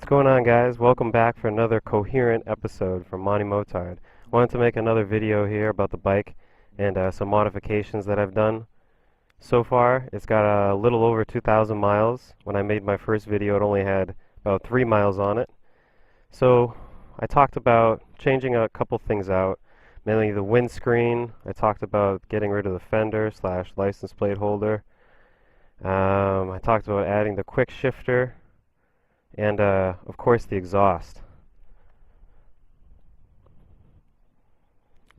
What's going on, guys? Welcome back for another coherent episode from Motard. Wanted to make another video here about the bike and some modifications that I've done. So far, it's got a little over 2,000 miles. When I made my first video, it only had about 3 miles on it. So I talked about changing a couple things out, mainly the windscreen. I talked about getting rid of the fender / license plate holder. I talked about adding the quick shifter. And of course the exhaust.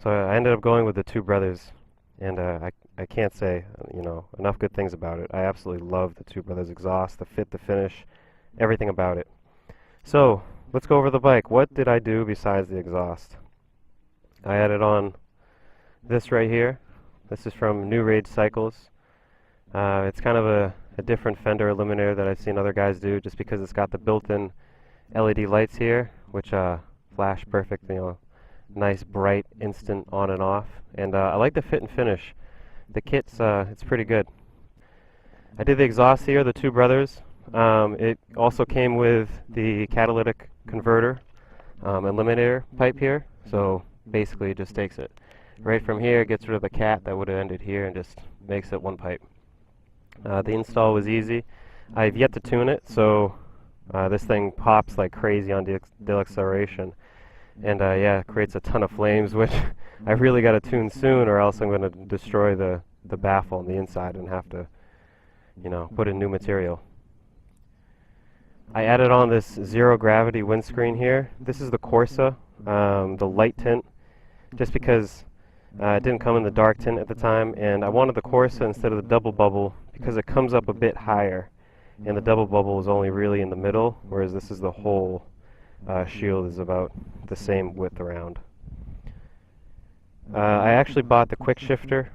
So I ended up going with the Two Brothers, and I can't say enough good things about it. I absolutely love the Two Brothers exhaust, the fit, the finish, everything about it. So let's go over the bike. What did I do besides the exhaust? I added on this right here. This is from New Rage Cycles. It's kind of a different fender eliminator that I've seen other guys do, just because it's got the built-in LED lights here, which flash perfect, nice bright instant on and off. And I like the fit and finish. The kit's it's pretty good. I did the exhaust here, the Two Brothers. It also came with the catalytic converter eliminator pipe here, so basically it just takes it right from here, gets rid of the cat that would have ended here, and just makes it one pipe. The install was easy. I've yet to tune it, so this thing pops like crazy on the acceleration, and yeah, it creates a ton of flames, which I really got to tune soon, or else I'm going to destroy the baffle on the inside and have to, put in new material. I added on this zero gravity windscreen here. This is the Corsa, the light tint, just because it didn't come in the dark tint at the time, and I wanted the Corsa instead of the double bubble because it comes up a bit higher, and the double bubble is only really in the middle, whereas this is the whole shield is about the same width around. I actually bought the quick shifter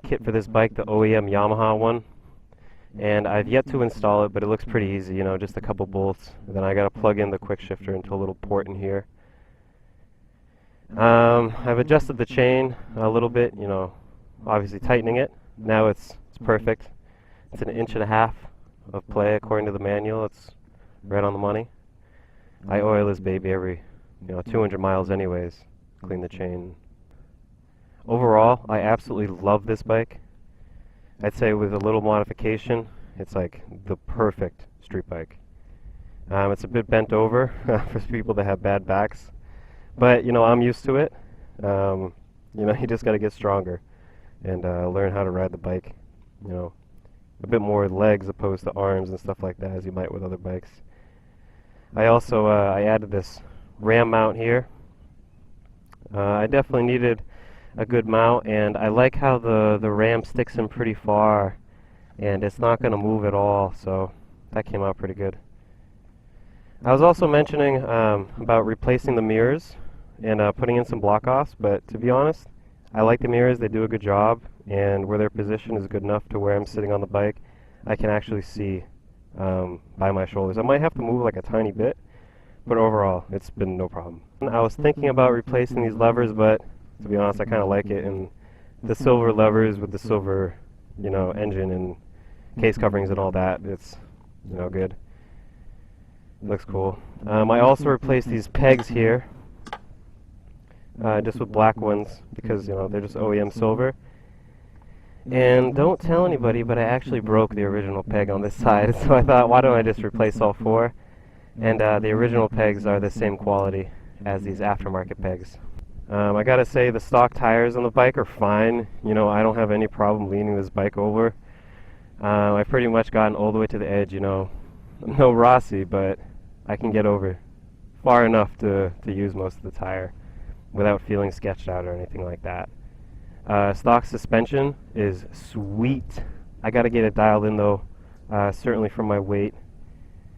kit for this bike, the OEM Yamaha one, and I've yet to install it, but it looks pretty easy, just a couple bolts, and then I got to plug in the quick shifter into a little port in here. I've adjusted the chain a little bit, obviously tightening it. Now it's perfect. It's an 1.5 inch of play according to the manual. It's right on the money. I oil this baby every 200 miles anyways, clean the chain. Overall, I absolutely love this bike. I'd say with a little modification, it's like the perfect street bike. It's a bit bent over for people that have bad backs. But, I'm used to it. You just got to get stronger and learn how to ride the bike. A bit more legs opposed to arms and stuff like that, as you might with other bikes. I also I added this ram mount here. I definitely needed a good mount, and I like how the ram sticks in pretty far, and it's not going to move at all, so that came out pretty good. I was also mentioning about replacing the mirrors and putting in some block-offs, but to be honest, I like the mirrors. They do a good job, and where their position is good enough to where I'm sitting on the bike, I can actually see by my shoulders. I might have to move like a tiny bit, but overall, it's been no problem. I was thinking about replacing these levers, but to be honest, I kind of like it, and the silver levers with the silver, engine and case coverings and all that, it's, good. It looks cool. I also replaced these pegs here, just with black ones, because they're just OEM silver. And don't tell anybody, but I actually broke the original peg on this side, so I thought, why don't I just replace all 4? And the original pegs are the same quality as these aftermarket pegs. I gotta say, the stock tires on the bike are fine. I don't have any problem leaning this bike over. I've pretty much gotten all the way to the edge. I'm no Rossi, but I can get over far enough to use most of the tire without feeling sketched out or anything like that. Stock suspension is sweet. I gotta get it dialed in though, certainly for my weight.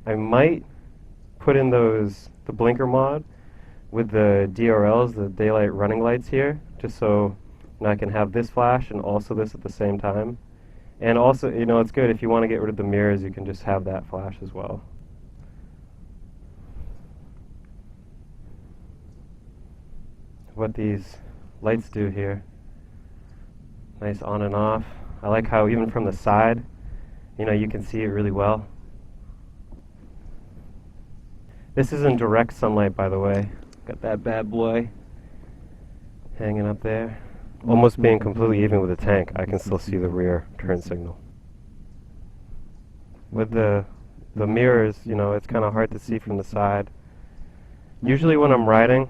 I might put in the blinker mod with the DRLs, the daylight running lights here, just so I can have this flash and also this at the same time. And also, it's good if you want to get rid of the mirrors, you can just have that flash as well. What these lights do here, nice on and off. I like how even from the side, you can see it really well. This is in direct sunlight, by the way. Got that bad boy hanging up there. Almost being completely even with the tank, I can still see the rear turn signal. With the mirrors, you know, it's kind of hard to see from the side. Usually when I'm riding,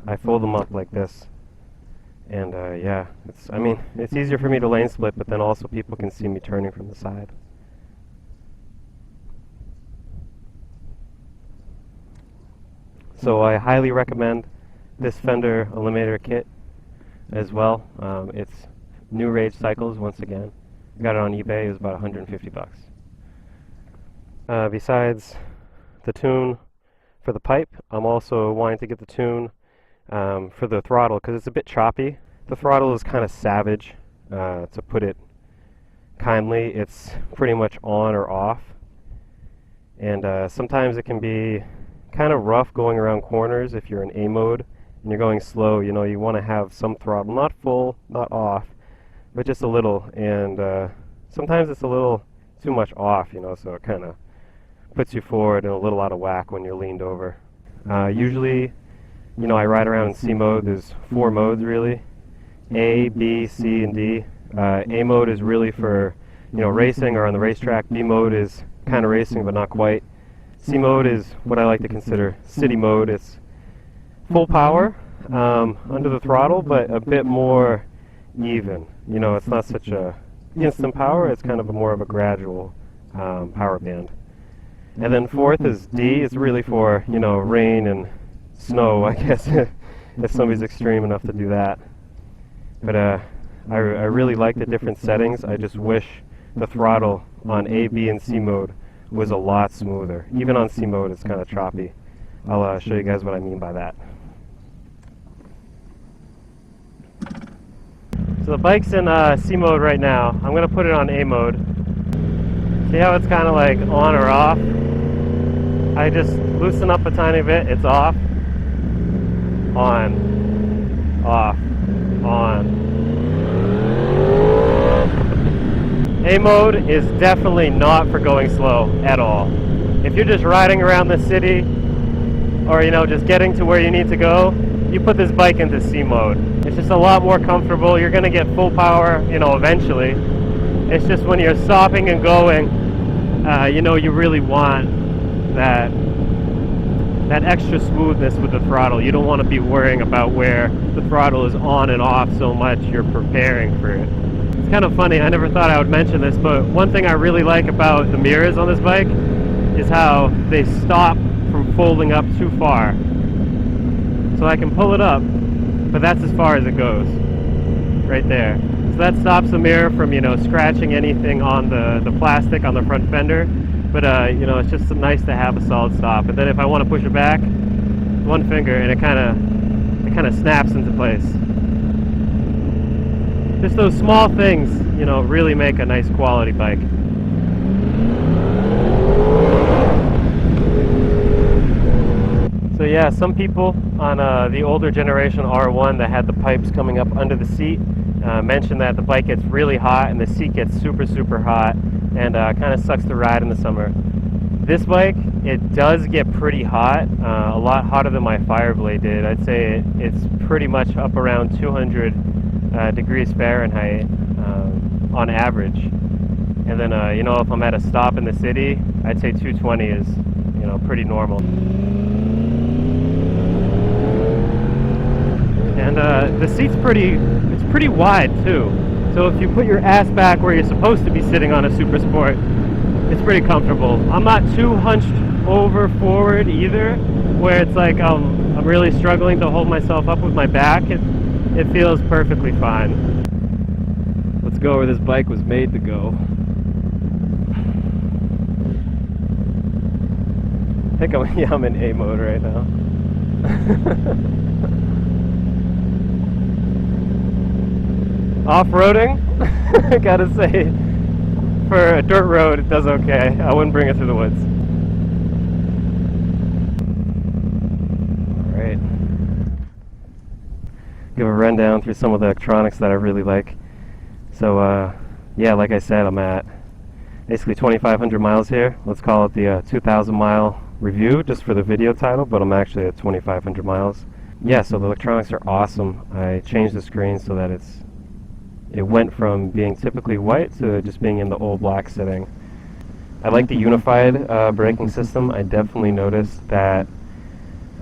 I fold them up like this. And yeah, it's easier for me to lane split, but then also people can see me turning from the side. So I highly recommend this fender eliminator kit as well. It's new Rage Cycles once again. Got it on eBay. It was about 150 bucks. Besides the tune for the pipe, I'm also wanting to get the tune for the throttle because it's a bit choppy. The throttle is kind of savage, to put it kindly. It's pretty much on or off, and sometimes it can be kind of rough going around corners if you're in A mode and you're going slow. You know, you want to have some throttle, not full, not off, but just a little, and sometimes it's a little too much off, you know, so it kind of puts you forward and a little out of whack when you're leaned over. Usually, you know, I ride around in C mode. There's 4 modes really: A, B, C, and D. A mode is really for, you know, racing or on the racetrack. B mode is kind of racing but not quite. C mode is what I like to consider city mode. It's full power under the throttle, but a bit more even. You know, it's not such a instant power. It's kind of more of a gradual power band. And then 4th is D. It's really for, you know, rain and snow, I guess, if somebody's extreme enough to do that. But I really like the different settings. I just wish the throttle on A, B, and C mode was a lot smoother. Even on C mode, it's kind of choppy. I'll show you guys what I mean by that. So the bike's in C mode right now. I'm going to put it on A mode. See how it's kind of like on or off? I just loosen up a tiny bit, it's off, on, off, on. A mode is definitely not for going slow at all. If you're just riding around the city, or, you know, just getting to where you need to go, you put this bike into C mode. It's just a lot more comfortable. You're gonna get full power, you know, eventually. It's just when you're stopping and going, you know, you really want that extra smoothness with the throttle. You don't want to be worrying about where the throttle is on and off so much. You're preparing for it. It's kind of funny, I never thought I would mention this, but one thing I really like about the mirrors on this bike is how they stop from folding up too far. So I can pull it up, but that's as far as it goes, right there. So that stops the mirror from, you know, scratching anything on the plastic on the front fender. But you know, it's just nice to have a solid stop. And then if I want to push it back, one finger, and it kind of snaps into place. Just those small things, you know, really make a nice quality bike. So yeah, some people on the older generation R1 that had the pipes coming up under the seat mentioned that the bike gets really hot and the seat gets super hot, and kind of sucks to ride in the summer. This bike, it does get pretty hot, a lot hotter than my Fireblade did. I'd say it's pretty much up around 200 degrees Fahrenheit on average. And then, you know, if I'm at a stop in the city, I'd say 220 is, you know, pretty normal. And the seat's pretty wide too. So if you put your ass back where you're supposed to be sitting on a Super Sport, it's pretty comfortable. I'm not too hunched over forward either, where it's like I'm really struggling to hold myself up with my back. It feels perfectly fine. Let's go where this bike was made to go. I think I'm in A mode right now. Off-roading, I gotta say, for a dirt road it does okay. I wouldn't bring it through the woods. Alright. Give a rundown through some of the electronics that I really like. So yeah, like I said, I'm at basically 2,500 miles here. Let's call it the 2,000 mile review just for the video title, but I'm actually at 2,500 miles. Yeah, so the electronics are awesome. I changed the screen so that it went from being typically white to just being in the old black setting. I like the unified braking system. I definitely noticed that,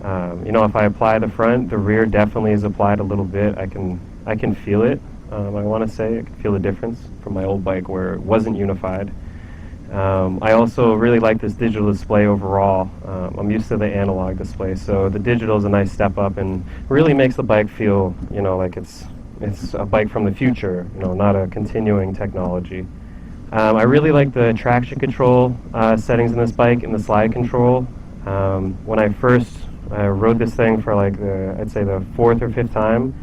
you know, if I apply the front, the rear definitely is applied a little bit. I can feel it. I want to say I can feel the difference from my old bike where it wasn't unified. I also really like this digital display overall. I'm used to the analog display, so the digital is a nice step up and really makes the bike feel, you know, like it's a bike from the future, you know, not a continuing technology. I really like the traction control settings in this bike and the slide control. When I first rode this thing for like I'd say the 4th or 5th time,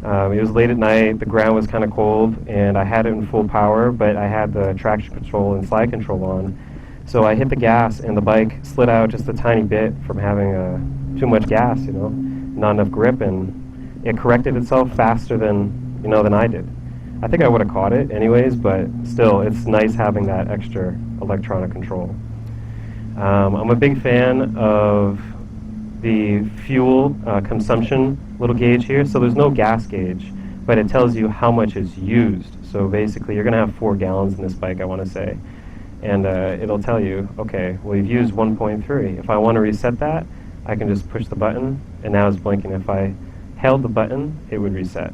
it was late at night, the ground was kind of cold, and I had it in full power, but I had the traction control and slide control on. So I hit the gas and the bike slid out just a tiny bit from having too much gas, you know, not enough grip, and it corrected itself faster than, you know, than I did. I think I would have caught it anyways, but still, it's nice having that extra electronic control. I'm a big fan of the fuel consumption little gauge here. So there's no gas gauge, but it tells you how much is used. So basically, you're going to have 4 gallons in this bike, I want to say. And it'll tell you, okay, well, you've used 1.3. If I want to reset that, I can just push the button, and now it's blinking. If I held the button, it would reset.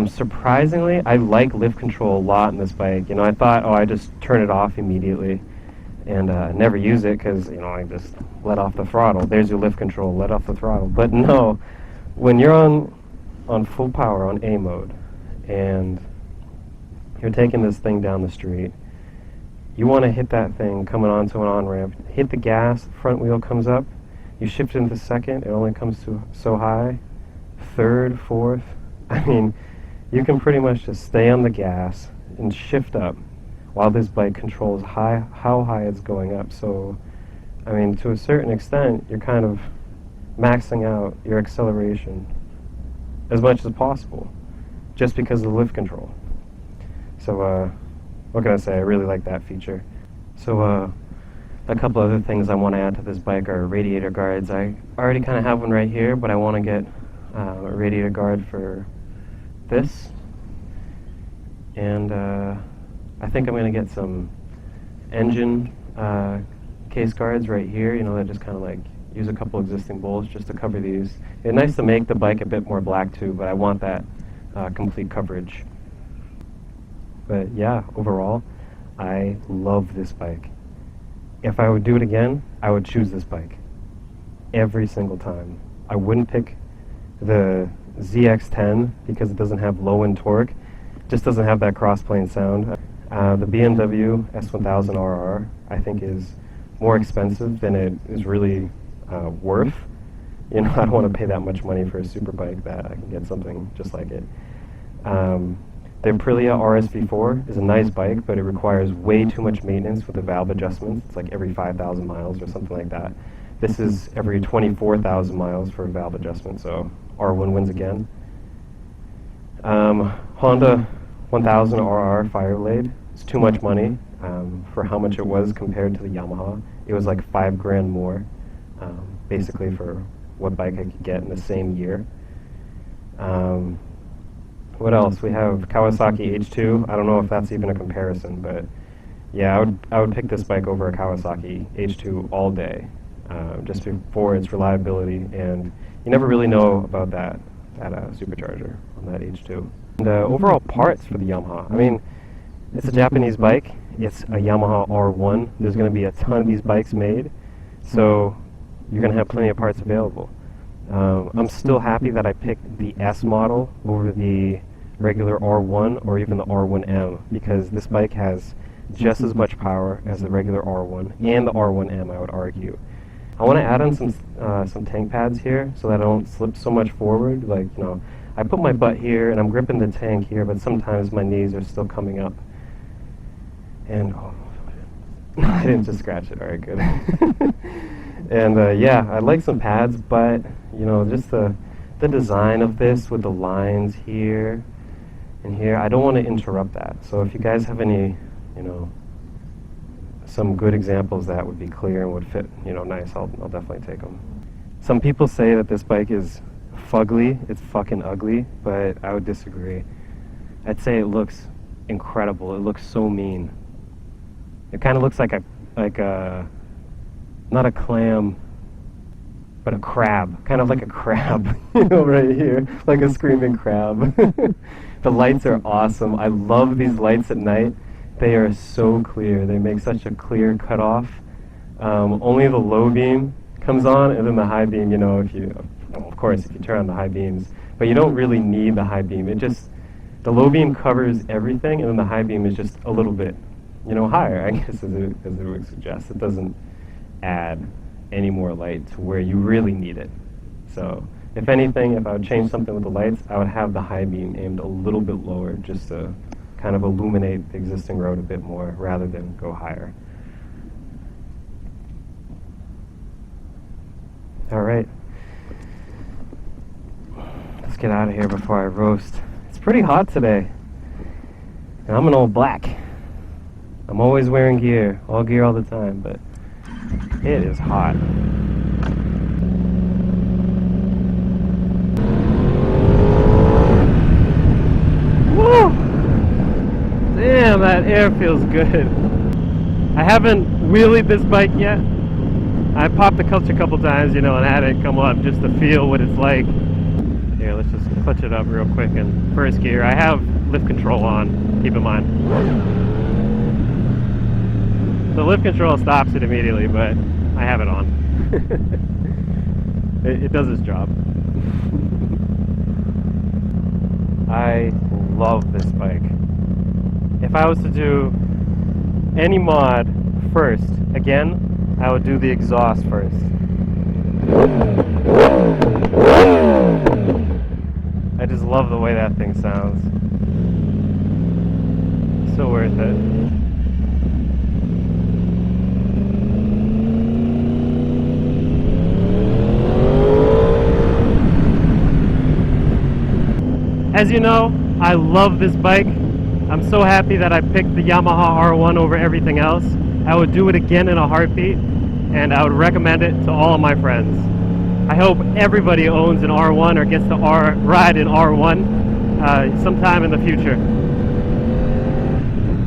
Surprisingly, I like lift control a lot in this bike. You know, I thought, oh, I just turn it off immediately and never use it because, you know, I just let off the throttle. There's your lift control, let off the throttle. But no, when you're on full power on A mode and you're taking this thing down the street, you want to hit that thing coming onto an on-ramp, hit the gas, front wheel comes up, you shift into second, it only comes to so high, third, fourth. I mean, you can pretty much just stay on the gas and shift up while this bike controls how high it's going up. So, I mean, to a certain extent, you're kind of maxing out your acceleration as much as possible just because of the lift control. So, what can I say? I really like that feature. So, a couple other things I want to add to this bike are radiator guards. I already kind of have one right here, but I want to get a radiator guard for this, and I think I'm going to get some engine case guards right here, you know, that just kind of like use a couple existing bolts just to cover these. It's nice to make the bike a bit more black too, but I want that complete coverage. But yeah, overall, I love this bike. If I would do it again, I would choose this bike every single time. I wouldn't pick the ZX10 because it doesn't have low-end torque, just doesn't have that cross-plane sound. The BMW S1000RR I think is more expensive than it is really worth. You know, I don't want to pay that much money for a super bike that I can get something just like it. The Aprilia RSV4 is a nice bike, but it requires way too much maintenance with the valve adjustments. It's like every 5,000 miles or something like that. This is every 24,000 miles for a valve adjustment, so R1 wins again. Honda 1000 RR Fireblade. It's too much money for how much it was compared to the Yamaha. It was like $5,000 more, basically for what bike I could get in the same year. What else? We have Kawasaki H2. I don't know if that's even a comparison, but yeah, I would pick this bike over a Kawasaki H2 all day, just for its reliability, and you never really know about that supercharger on that H2. And overall parts for the Yamaha. I mean, it's a Japanese bike. It's a Yamaha R1. There's going to be a ton of these bikes made, so you're going to have plenty of parts available. I'm still happy that I picked the S model over the regular R1 or even the R1M, because this bike has just as much power as the regular R1 and the R1M, I would argue. I want to add on some tank pads here so that I don't slip so much forward. Like, you know, I put my butt here and I'm gripping the tank here, but sometimes my knees are still coming up. And I didn't just scratch it. All right, good. And yeah, I'd like some pads, but you know, just the design of this with the lines here and here, I don't want to interrupt that. So if you guys have any, you know, some good examples that would be clear and would fit, you know, nice, I'll definitely take them. Some people say that this bike is fugly, it's fucking ugly, but I would disagree. I'd say it looks incredible. It looks so mean. It kind of looks like a not a clam, but a crab. Kind of like a crab, you know, right here, like a screaming crab. The lights are awesome. I love these lights at night. They are so clear. They make such a clear cutoff. Only the low beam comes on, and then the high beam, you know, of course, if you turn on the high beams, but you don't really need the high beam. The low beam covers everything, and then the high beam is just a little bit, you know, higher, I guess, as it would suggest. It doesn't add any more light to where you really need it. So, if anything, if I would change something with the lights, I would have the high beam aimed a little bit lower, just to kind of illuminate the existing road a bit more, rather than go higher. All right. Let's get out of here before I roast. It's pretty hot today. And I'm an old black. I'm always wearing gear, all the time, but it is hot. Woo! Damn, that air feels good. I haven't wheelied this bike yet. I popped the clutch a couple times, you know, and had it come up just to feel what it's like. Here, let's just clutch it up real quick in first gear. I have lift control on, keep in mind. The lift control stops it immediately, but I have it on. It does its job. I love this bike. If I was to do any mod first, again, I would do the exhaust first. I just love the way that thing sounds. So worth it. As you know, I love this bike. I'm so happy that I picked the Yamaha R1 over everything else. I would do it again in a heartbeat, and I would recommend it to all of my friends. I hope everybody owns an R1 or gets to ride an R1 sometime in the future.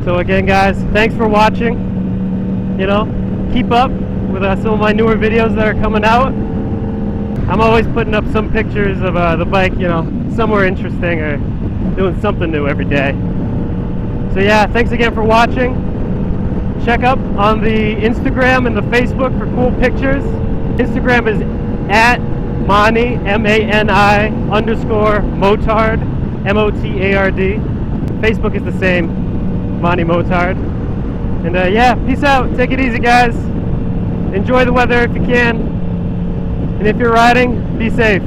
So again, guys, thanks for watching. You know, keep up with some of my newer videos that are coming out. I'm always putting up some pictures of the bike, you know, somewhere interesting or doing something new every day. So yeah, thanks again for watching. Check up on the Instagram and the Facebook for cool pictures. Instagram is at Mani, M-A-N-I _Motard, M-O-T-A-R-D. Facebook is the same, Mani Motard. And yeah, peace out. Take it easy, guys. Enjoy the weather if you can. And if you're riding, be safe.